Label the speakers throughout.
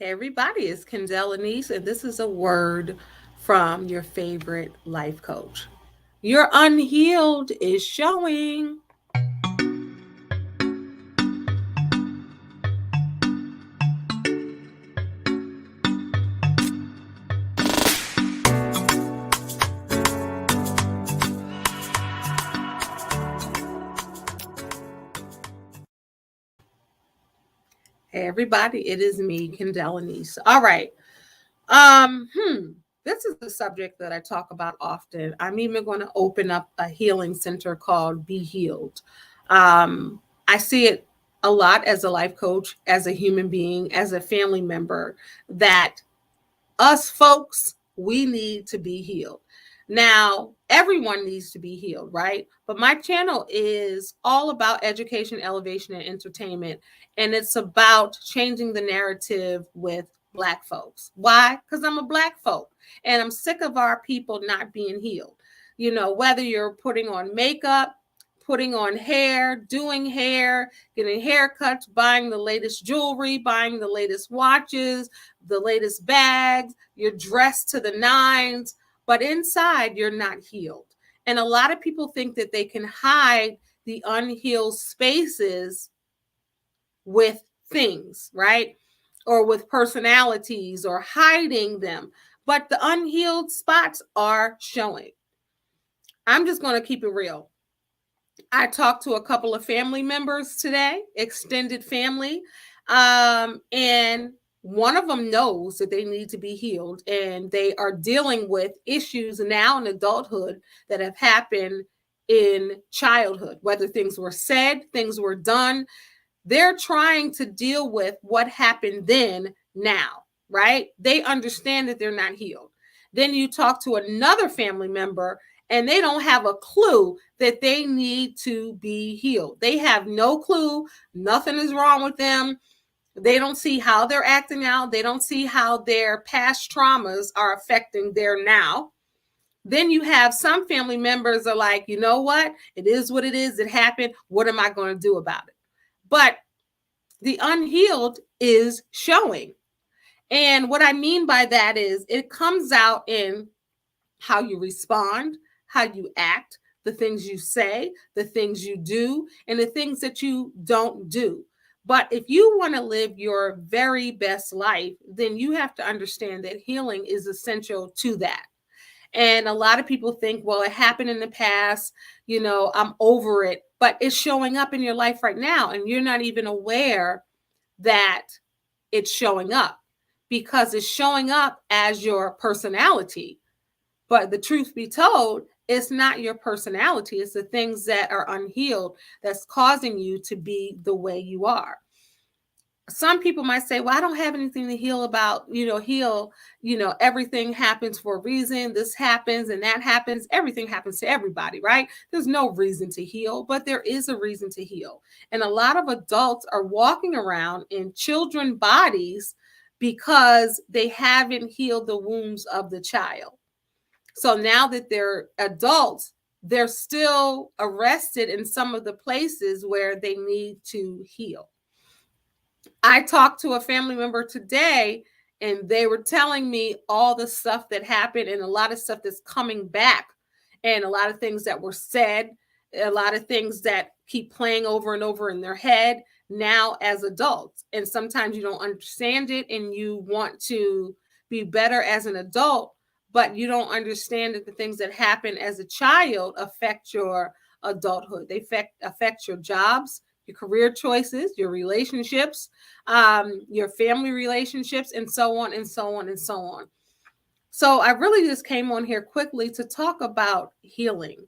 Speaker 1: Hey everybody, it's Kendell Lenice, and this is a word from your favorite life coach. Your unhealed is showing. Hey everybody, it is me, Kendell Lenice. All right. Um, hmm. This is a subject that I talk about often. I'm even going to open up a healing center called Be Healed. I see it a lot as a life coach, as a human being, as a family member, that us folks, we need to be healed. Now, everyone needs to be healed, right? But my channel is all about education, elevation, and entertainment. And it's about changing the narrative with Black folks. Why? Because I'm a Black folk and I'm sick of our people not being healed. You know, whether you're putting on makeup, putting on hair, doing hair, getting haircuts, buying the latest jewelry, buying the latest watches, the latest bags, you're dressed to the nines, but inside you're not healed. And a lot of people think that they can hide the unhealed spaces with things, right? Or with personalities or hiding them. But the unhealed spots are showing. I'm just going to keep it real. I talked to a couple of family members today, extended family, and one of them knows that they need to be healed, and they are dealing with issues now in adulthood that have happened in childhood, whether things were said, things were done. They're trying to deal with what happened then now, right? They understand that they're not healed. Then you talk to another family member and they don't have a clue that they need to be healed. They have no clue. Nothing is wrong with them. They don't see how they're acting out. They don't see how their past traumas are affecting their now. Then you have some family members are like, you know what? It is what it is. It happened. What am I going to do about it? But the unhealed is showing. And what I mean by that is it comes out in how you respond, how you act, the things you say, the things you do, and the things that you don't do. But if you want to live your very best life, then you have to understand that healing is essential to that. And a lot of people think, well, it happened in the past, I'm over it, but it's showing up in your life right now, and you're not even aware that it's showing up because it's showing up as your personality. But the truth be told, it's not your personality. It's the things that are unhealed that's causing you to be the way you are. Some people might say, well, I don't have anything to heal about, everything happens for a reason. This happens and that happens. Everything happens to everybody, right? There's no reason to heal, but there is a reason to heal. And a lot of adults are walking around in children bodies because they haven't healed the wounds of the child. So now that they're adults, they're still arrested in some of the places where they need to heal. I talked to a family member today and they were telling me all the stuff that happened and a lot of stuff that's coming back and a lot of things that were said, a lot of things that keep playing over and over in their head now as adults. And sometimes you don't understand it and you want to be better as an adult, but you don't understand that the things that happen as a child affect your adulthood. They affect your jobs, your career choices, your relationships, your family relationships, and so on and so on and so on. So I really just came on here quickly to talk about healing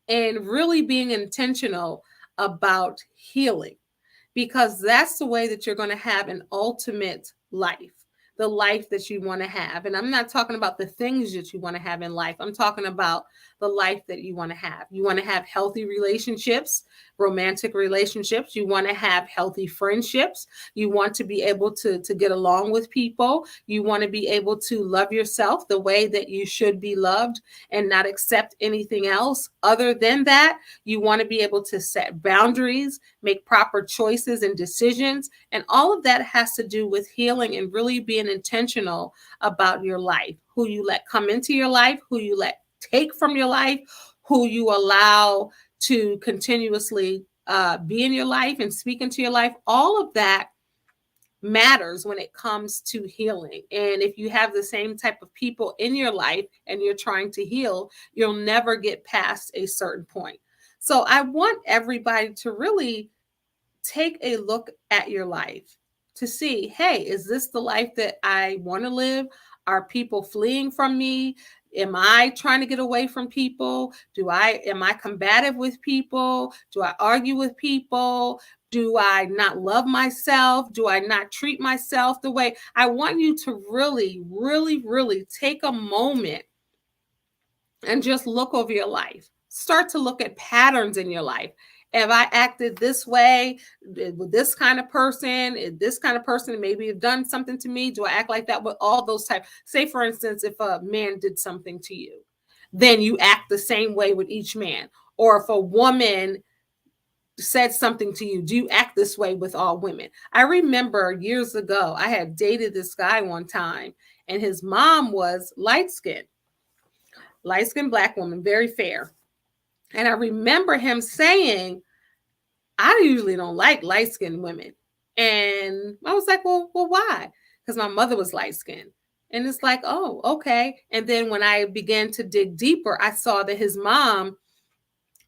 Speaker 1: and really being intentional about healing because that's the way that you're going to have an ultimate life, the life that you want to have. And I'm not talking about the things that you want to have in life. I'm talking about the life that you want to have. You want to have healthy relationships, romantic relationships. You want to have healthy friendships. You want to be able to get along with people. You want to be able to love yourself the way that you should be loved and not accept anything else other than that. You want to be able to set boundaries, make proper choices and decisions. And all of that has to do with healing and really being intentional about your life, who you let come into your life, who you let take from your life, who you allow to continuously be in your life and speak into your life. All of that matters when it comes to healing. And if you have the same type of people in your life and you're trying to heal, you'll never get past a certain point. So I want everybody to really take a look at your life to see, hey, is this the life that I want to live? Are people fleeing from me? Am I trying to get away from people? Am I combative with people? Do I argue with people? Do I not love myself? Do I not treat myself the way? I want you to really, really, really take a moment and just look over your life. Start to look at patterns in your life. Have I acted this way with this kind of person? This kind of person maybe have done something to me. Do I act like that with all those types? Say, for instance, if a man did something to you, then you act the same way with each man. Or if a woman said something to you, do you act this way with all women? I remember years ago, I had dated this guy one time, and his mom was light-skinned Black woman, very fair. And I remember him saying, I usually don't like light-skinned women. And I was like, well, why? Because my mother was light-skinned. And it's like, oh, okay. And then when I began to dig deeper, I saw that his mom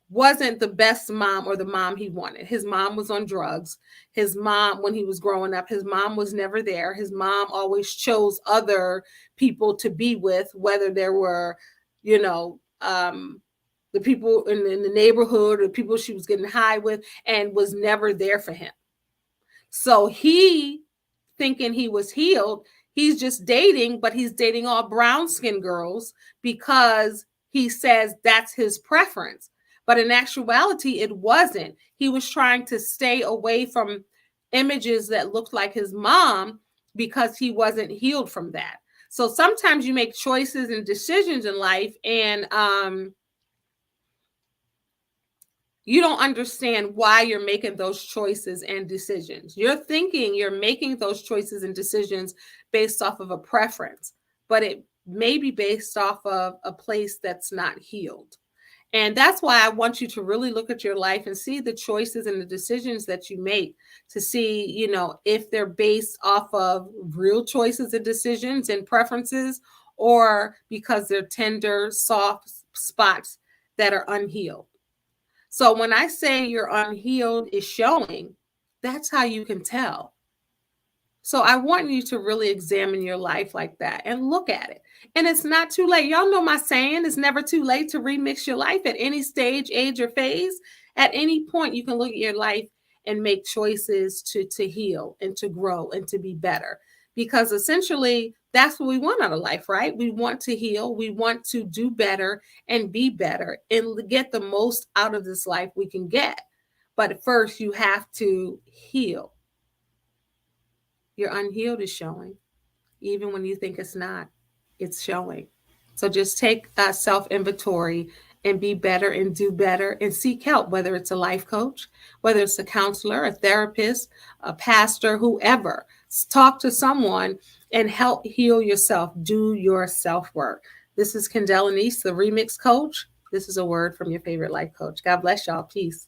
Speaker 1: wasn't the best mom or the mom he wanted. His mom was on drugs. His mom, when he was growing up, his mom was never there. His mom always chose other people to be with, whether there were, the people in the neighborhood or the people she was getting high with, and was never there for him. So he, thinking he was healed, he's just dating, but he's dating all brown-skinned girls because he says that's his preference. But in actuality, it wasn't. He was trying to stay away from images that looked like his mom because he wasn't healed from that. So sometimes you make choices and decisions in life, and you don't understand why you're making those choices and decisions. You're thinking you're making those choices and decisions based off of a preference, but it may be based off of a place that's not healed. And that's why I want you to really look at your life and see the choices and the decisions that you make, to see, if they're based off of real choices and decisions and preferences, or because they're tender, soft spots that are unhealed. So when I say your unhealed is showing, that's how you can tell. So I want you to really examine your life like that and look at it. And it's not too late. Y'all know my saying, it's never too late to remix your life at any stage, age, or phase. At any point, you can look at your life and make choices to heal and to grow and to be better. Because essentially, that's what we want out of life, right? We want to heal. We want to do better and be better and get the most out of this life we can get. But first, you have to heal. Your unhealed is showing. Even when you think it's not, it's showing. So just take a self-inventory and be better and do better and seek help, whether it's a life coach, whether it's a counselor, a therapist, a pastor, whoever. Talk to someone and help heal yourself. Do your self-work. This is Kendell Lenice, the Remix Coach. This is a word from your favorite life coach. God bless y'all. Peace.